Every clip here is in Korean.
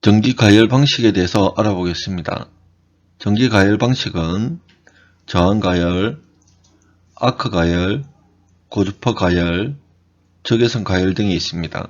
전기 가열 방식에 대해서 알아보겠습니다. 전기 가열 방식은 저항 가열, 아크 가열, 고주파 가열, 적외선 가열 등이 있습니다.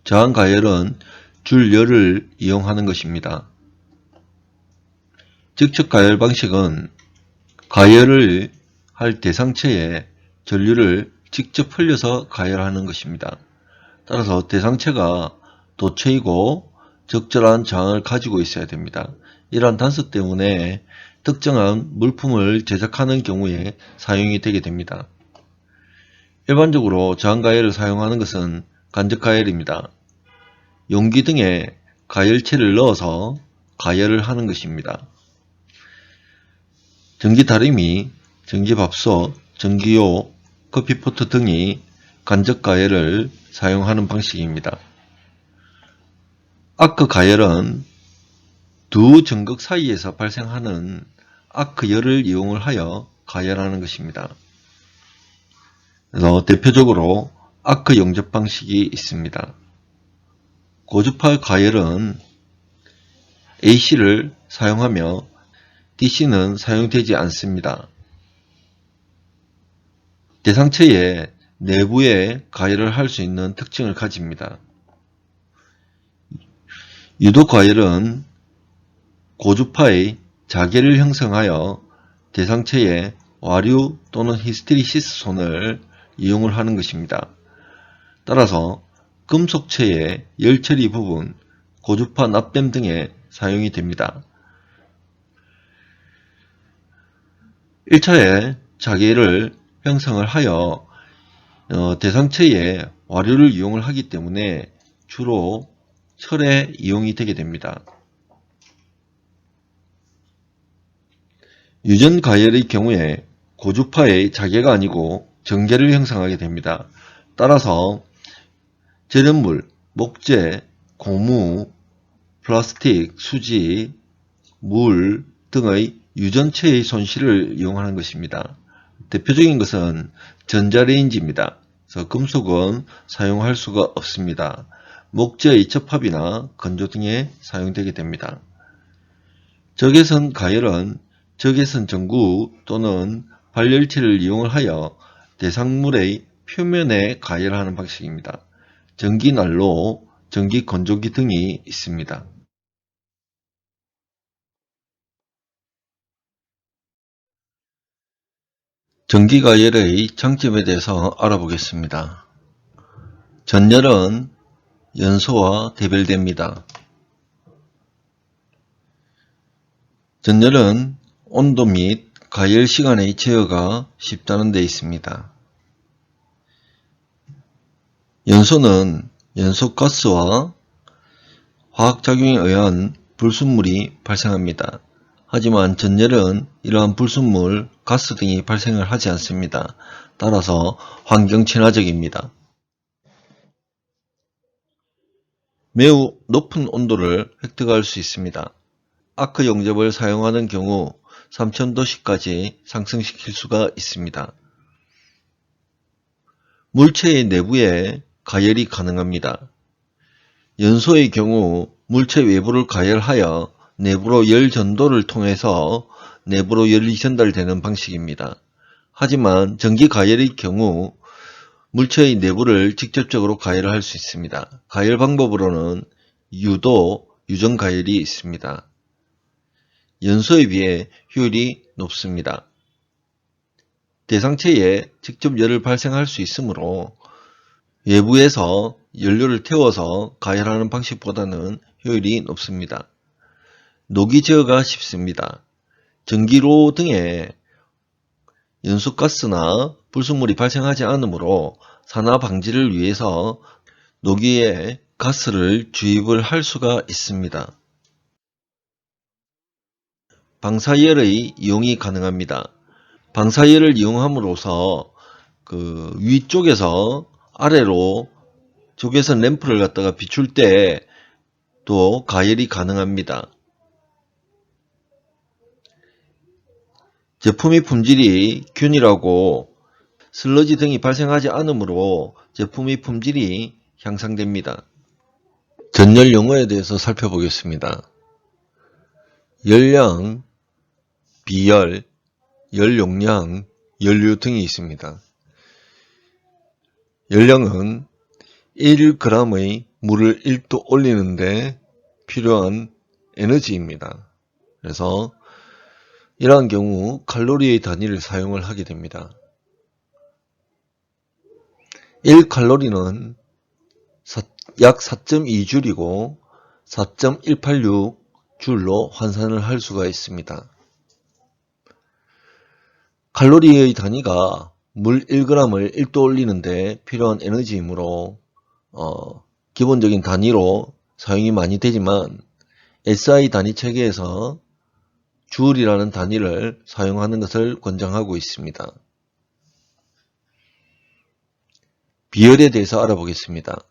저항 가열은 줄열을 이용하는 것입니다. 직접 가열 방식은 가열을 할 대상체에 전류를 직접 흘려서 가열하는 것입니다. 따라서 대상체가 도체이고 적절한 저항을 가지고 있어야 됩니다. 이러한 단서 때문에 특정한 물품을 제작하는 경우에 사용이 되게 됩니다. 일반적으로 저항 가열을 사용하는 것은 간접 가열입니다. 용기 등에 가열체를 넣어서 가열을 하는 것입니다. 전기 다리미, 전기밥솥, 전기요, 커피포트 등이 간접 가열을 사용하는 방식입니다. 아크 가열은 두 전극 사이에서 발생하는 아크열을 이용하여 가열하는 것입니다. 그래서 대표적으로 아크 용접 방식이 있습니다. 고주파 가열은 AC를 사용하며 DC는 사용되지 않습니다. 대상체의 내부에 가열을 할 수 있는 특징을 가집니다. 유도 가열은 고주파의 자계를 형성하여 대상체에 와류 또는 히스테리시스 손을 이용을 하는 것입니다. 따라서 금속체의 열처리 부분, 고주파 납땜 등에 사용이 됩니다. 1차에 자계를 형성을 하여 대상체에 와류를 이용을 하기 때문에 주로 철에 이용이 되게 됩니다. 유전 가열의 경우에 고주파의 자계가 아니고 정계를 형성하게 됩니다. 따라서 절연물, 목재, 고무, 플라스틱, 수지, 물 등의 유전체의 손실을 이용하는 것입니다. 대표적인 것은 전자레인지입니다. 그래서 금속은 사용할 수가 없습니다. 목재의 접합이나 건조 등에 사용되게 됩니다. 적외선 가열은 적외선 전구 또는 발열체를 이용하여 대상물의 표면에 가열하는 방식입니다. 전기난로, 전기건조기 등이 있습니다. 전기가열의 장점에 대해서 알아보겠습니다. 전열은 연소와 대별됩니다. 전열은 온도 및 가열 시간의 제어가 쉽다는 데 있습니다. 연소는 연소가스와 화학작용에 의한 불순물이 발생합니다. 하지만 전열은 이러한 불순물, 가스 등이 발생을 하지 않습니다. 따라서 환경 친화적입니다. 매우 높은 온도를 획득할 수 있습니다. 아크 용접을 사용하는 경우 3000도씨까지 상승시킬 수가 있습니다. 물체의 내부에 가열이 가능합니다. 연소의 경우 물체 외부를 가열하여 내부로 열 전도를 통해서 내부로 열이 전달되는 방식입니다. 하지만 전기 가열의 경우 물체의 내부를 직접적으로 가열을 할 수 있습니다. 가열 방법으로는 유도, 유전 가열이 있습니다. 연소에 비해 효율이 높습니다. 대상체에 직접 열을 발생할 수 있으므로 외부에서 연료를 태워서 가열하는 방식보다는 효율이 높습니다. 녹이 제어가 쉽습니다. 전기로 등에 연소가스나 불순물이 발생하지 않으므로 산화 방지를 위해서 녹이에 가스를 주입을 할 수가 있습니다. 방사열의 이용이 가능합니다. 방사열을 이용함으로써 위쪽에서 아래로 적외선 램프를 갖다가 비출 때 또 가열이 가능합니다. 제품의 품질이 균일하고 슬러지 등이 발생하지 않으므로 제품의 품질이 향상됩니다. 전열 용어에 대해서 살펴보겠습니다. 열량, 비열, 열용량, 연료 등이 있습니다. 열량은 1g의 물을 1도 올리는데 필요한 에너지입니다. 그래서 이러한 경우 칼로리의 단위를 사용을 하게 됩니다. 1칼로리는 약 4.2줄이고 4.186줄로 환산을 할 수가 있습니다. 칼로리의 단위가 물 1g을 1도 올리는데 필요한 에너지이므로 기본적인 단위로 사용이 많이 되지만 SI 단위 체계에서 줄이라는 단위를 사용하는 것을 권장하고 있습니다. 비열에 대해서 알아보겠습니다.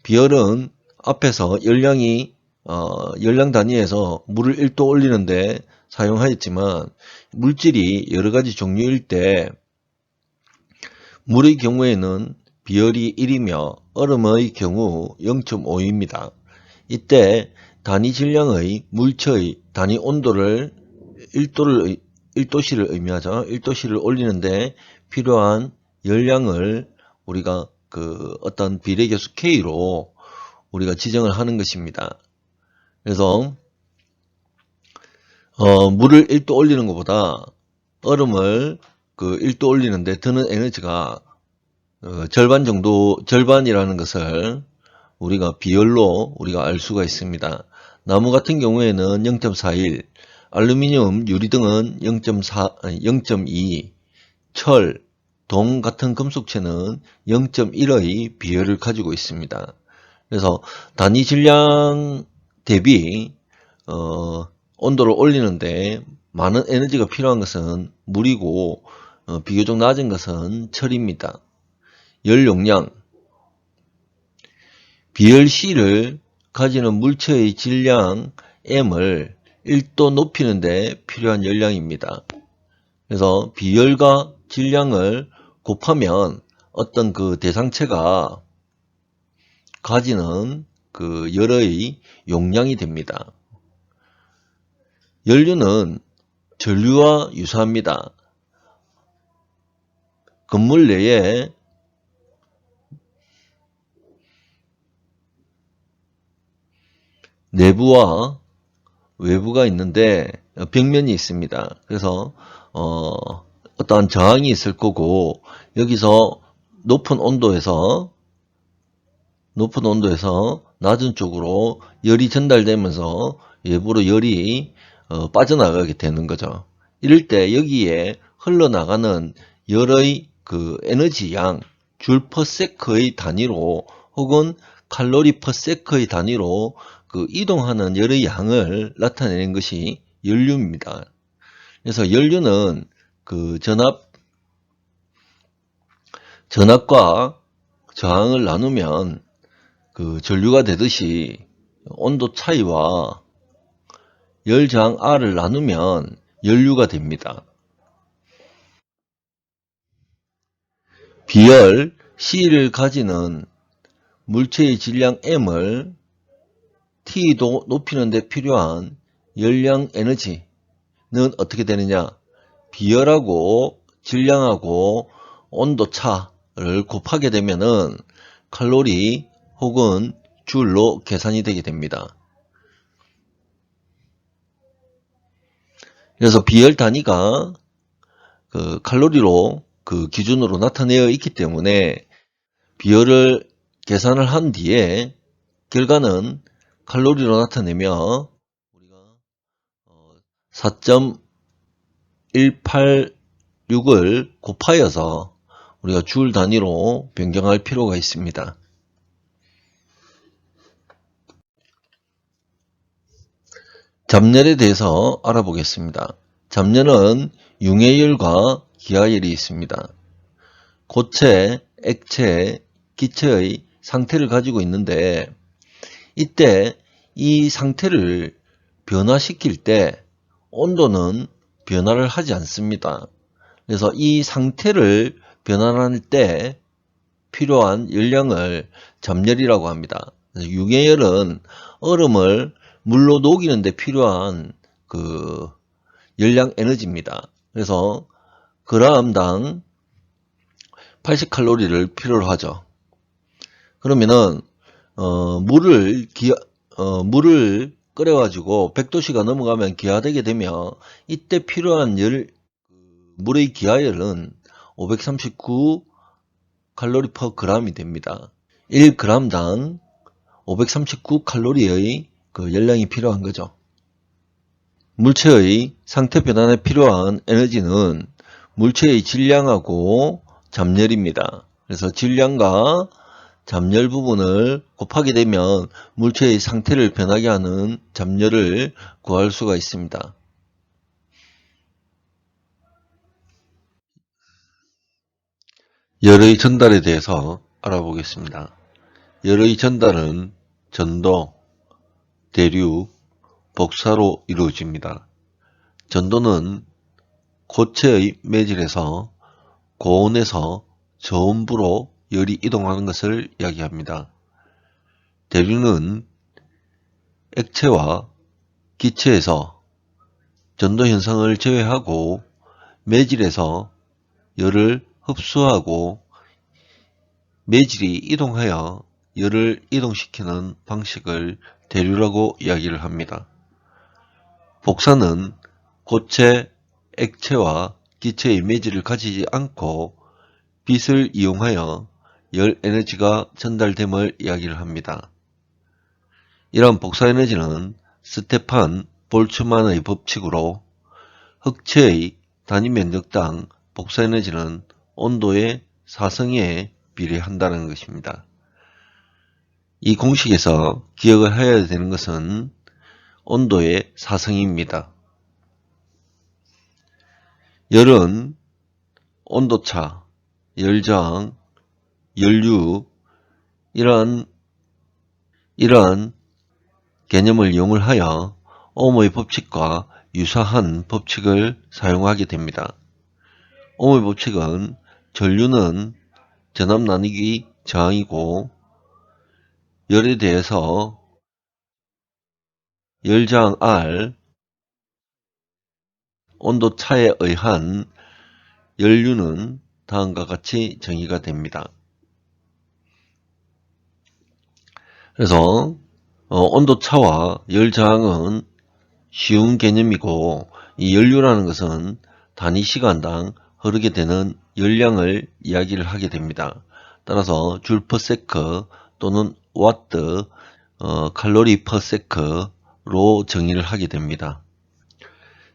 비열은 앞에서 열량 단위에서 물을 1도 올리는데 사용하였지만 물질이 여러가지 종류일 때 물의 경우에는 비열이 1이며 얼음의 경우 0.5입니다. 이때 단위 질량의 물체의 단위 온도를 1도씨를 의미하죠. 1도씨를 올리는데 필요한 열량을 우리가 어떤 비례계수 K로 우리가 지정을 하는 것입니다. 그래서 물을 1도 올리는 것보다 얼음을 1도 올리는데 드는 에너지가 절반이라는 것을 우리가 비열로 우리가 알 수가 있습니다. 나무 같은 경우에는 0.41, 알루미늄, 유리 등은 0.2, 철, 동 같은 금속체는 0.1의 비열을 가지고 있습니다. 그래서 단위 질량 대비 온도를 올리는데 많은 에너지가 필요한 것은 물이고 비교적 낮은 것은 철입니다. 열 용량, 비열 C를 가지는 물체의 질량 M을 1도 높이는 데 필요한 열량입니다. 그래서 비열과 질량을 곱하면 어떤 대상체가 가지는 열의 용량이 됩니다. 연료는 전류와 유사합니다. 건물 내에 내부와 외부가 있는데 벽면이 있습니다. 그래서 어떠한 저항이 있을 거고 여기서 높은 온도에서 낮은 쪽으로 열이 전달되면서 외부로 열이 빠져나가게 되는 거죠. 이럴 때 여기에 흘러나가는 열의 에너지 양, 줄 퍼세크의 단위로 혹은 칼로리 퍼세크의 단위로 이동하는 열의 양을 나타내는 것이 연료입니다. 그래서 연료는 전압과 저항을 나누면 전류가 되듯이 온도 차이와 열 저항 R을 나누면 연류가 됩니다. 비열 C를 가지는 물체의 질량 M을 T도 높이는 데 필요한 열량 에너지는 어떻게 되느냐? 비열하고 질량하고 온도 차를 곱하게 되면은 칼로리 혹은 줄로 계산이 되게 됩니다. 그래서 비열 단위가 칼로리로 기준으로 나타내어 있기 때문에 비열을 계산을 한 뒤에 결과는 칼로리로 나타내며 우리가 4.186을 곱하여서 우리가 줄 단위로 변경할 필요가 있습니다. 잡열에 대해서 알아보겠습니다. 잡열은 융해열과 기하열이 있습니다. 고체, 액체, 기체의 상태를 가지고 있는데 이때 이 상태를 변화시킬 때 온도는 변화를 하지 않습니다. 그래서 이 상태를 변환할 때 필요한 열량을 잡열이라고 합니다. 유계열은 얼음을 물로 녹이는 데 필요한 그 열량 에너지입니다. 그래서 g당 80칼로리를 필요로 하죠. 그러면은 물을 끓여가지고 100도씨가 넘어가면 기화되게 되면 이때 필요한 물의 기하열은 539 칼로리 퍼 g이 됩니다. 1g당 539 칼로리의 그 열량이 필요한 거죠. 물체의 상태 변환에 필요한 에너지는 물체의 질량하고 잠열입니다. 그래서 질량과 잠열 부분을 곱하게 되면 물체의 상태를 변하게 하는 잠열을 구할 수가 있습니다. 열의 전달에 대해서 알아보겠습니다. 열의 전달은 전도, 대류, 복사로 이루어집니다. 전도는 고체의 매질에서 고온에서 저온부로 열이 이동하는 것을 이야기합니다. 대류는 액체와 기체에서 전도 현상을 제외하고 매질에서 열을 흡수하고 매질이 이동하여 열을 이동시키는 방식을 대류라고 이야기를 합니다. 복사는 고체, 액체와 기체의 매질을 가지지 않고 빛을 이용하여 열 에너지가 전달됨을 이야기를 합니다. 이러한 복사 에너지는 스테판 볼츠만의 법칙으로 흑체의 단위 면적당 복사 에너지는 온도의 4승에 비례한다는 것입니다. 이 공식에서 기억을 해야 되는 것은 온도의 4승입니다. 열은 온도차, 열저항, 연류 이러한 개념을 이용을 하여 옴의 법칙과 유사한 법칙을 사용하게 됩니다. 옴의 법칙은 전류는 전압 나누기 저항이고 열에 대해서 열저항 R, 온도차에 의한 연류는 다음과 같이 정의가 됩니다. 그래서 온도차와 열저항은 쉬운 개념이고 이 연류라는 것은 단위 시간당 흐르게 되는 열량을 이야기를 하게 됩니다. 따라서 줄 퍼 세크 또는 와트, 칼로리 퍼 세크로 정의를 하게 됩니다.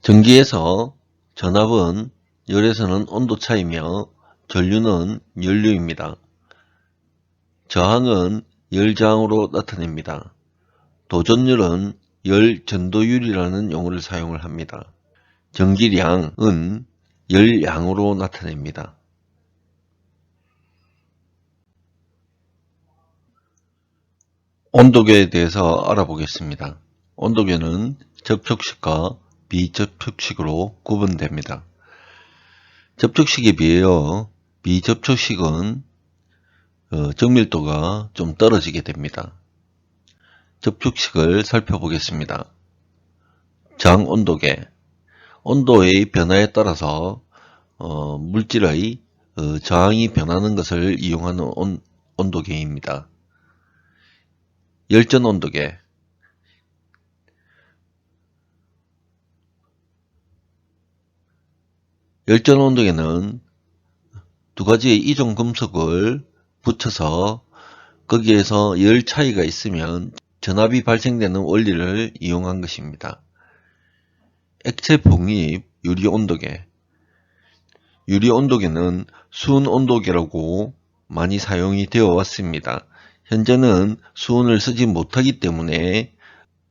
전기에서 전압은 열에서는 온도차이며 전류는 연류입니다. 저항은 열저항으로 나타냅니다. 도전율은 열전도율이라는 용어를 사용을 합니다. 전기량은 열량으로 나타냅니다. 온도계에 대해서 알아보겠습니다. 온도계는 접촉식과 비접촉식으로 구분됩니다. 접촉식에 비하여 비접촉식은 정밀도가 좀 떨어지게 됩니다. 접촉식을 살펴보겠습니다. 저항온도계, 온도의 변화에 따라서 물질의 저항이 변하는 것을 이용하는 온도계입니다. 열전온도계, 열전온도계는 두 가지의 이종 금속을 붙여서 거기에서 열 차이가 있으면 전압이 발생되는 원리를 이용한 것입니다. 액체 폭립 유리온도계, 유리온도계는 수은온도계라고 많이 사용이 되어 왔습니다. 현재는 수은을 쓰지 못하기 때문에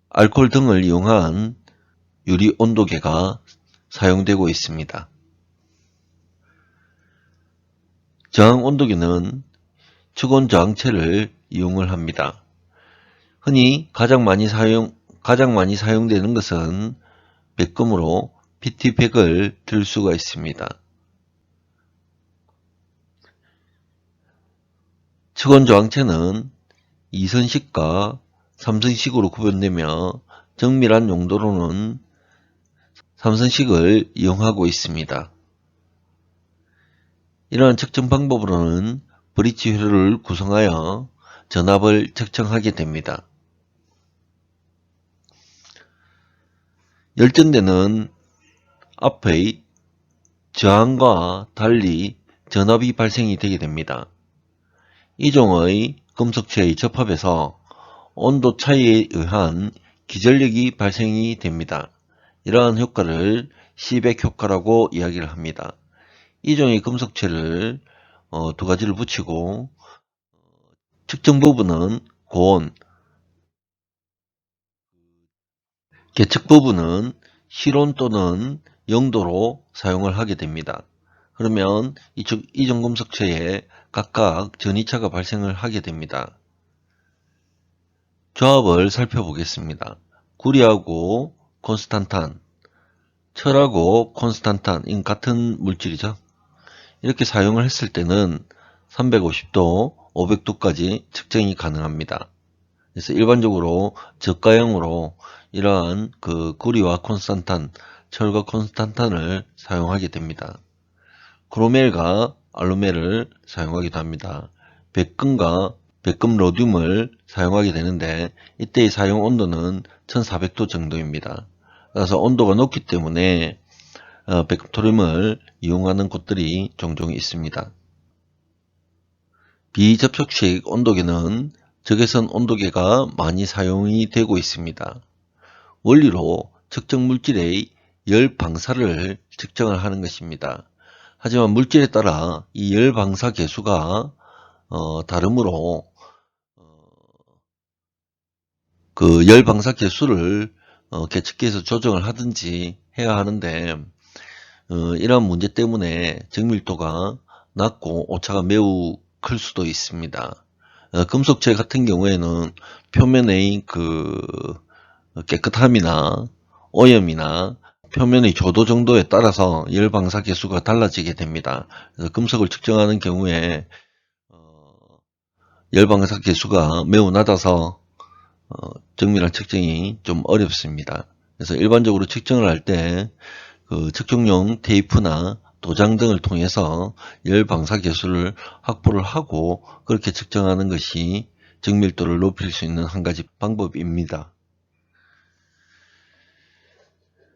알코올 등을 이용한 유리온도계가 사용되고 있습니다. 저항온도계는 측온저항체를 이용을 합니다. 흔히 가장 많이 사용되는 것은 백금으로 PT100을 들 수가 있습니다. 측온저항체는 2선식과 3선식으로 구분되며 정밀한 용도로는 3선식을 이용하고 있습니다. 이러한 측정 방법으로는 브릿지 회로를 구성하여 전압을 측정하게 됩니다. 열전대는 앞의 저항과 달리 전압이 발생이 되게 됩니다. 이 종의 금속체의 접합에서 온도 차이에 의한 기전력이 발생이 됩니다. 이러한 효과를 시백 효과라고 이야기를 합니다. 이 종의 금속체를 두 가지를 붙이고 측정 부분은 고온, 계측 부분은 실온 또는 0도로 사용을 하게 됩니다. 그러면 이종 금속체에 각각 전이차가 발생을 하게 됩니다. 조합을 살펴보겠습니다. 구리하고 콘스탄탄, 철하고 콘스탄탄, 이건 같은 물질이죠. 이렇게 사용을 했을 때는 350도, 500도까지 측정이 가능합니다. 그래서 일반적으로 저가형으로 이러한 구리와 콘스탄탄, 철과 콘스탄탄을 사용하게 됩니다. 크로멜과 알루멜을 사용하기도 합니다. 백금과 백금 로듐을 사용하게 되는데 이때의 사용 온도는 1400도 정도입니다. 그래서 온도가 높기 때문에 백금토륨을 이용하는 곳들이 종종 있습니다. 비접촉식 온도계는 적외선 온도계가 많이 사용이 되고 있습니다. 원리로 특정 물질의 열 방사를 측정을 하는 것입니다. 하지만 물질에 따라 이 열 방사 계수가 다르므로 그 열 방사 계수를 계측기에서 조정을 하든지 해야 하는데 이러한 문제 때문에 정밀도가 낮고 오차가 매우 클 수도 있습니다. 금속체 같은 경우에는 표면의 깨끗함이나 오염이나 표면의 조도 정도에 따라서 열 방사 계수가 달라지게 됩니다. 그래서 금속을 측정하는 경우에 열 방사 계수가 매우 낮아서 정밀한 측정이 좀 어렵습니다. 그래서 일반적으로 측정을 할 때 측정용 테이프나 도장 등을 통해서 열 방사 계수를 확보를 하고 그렇게 측정하는 것이 정밀도를 높일 수 있는 한 가지 방법입니다.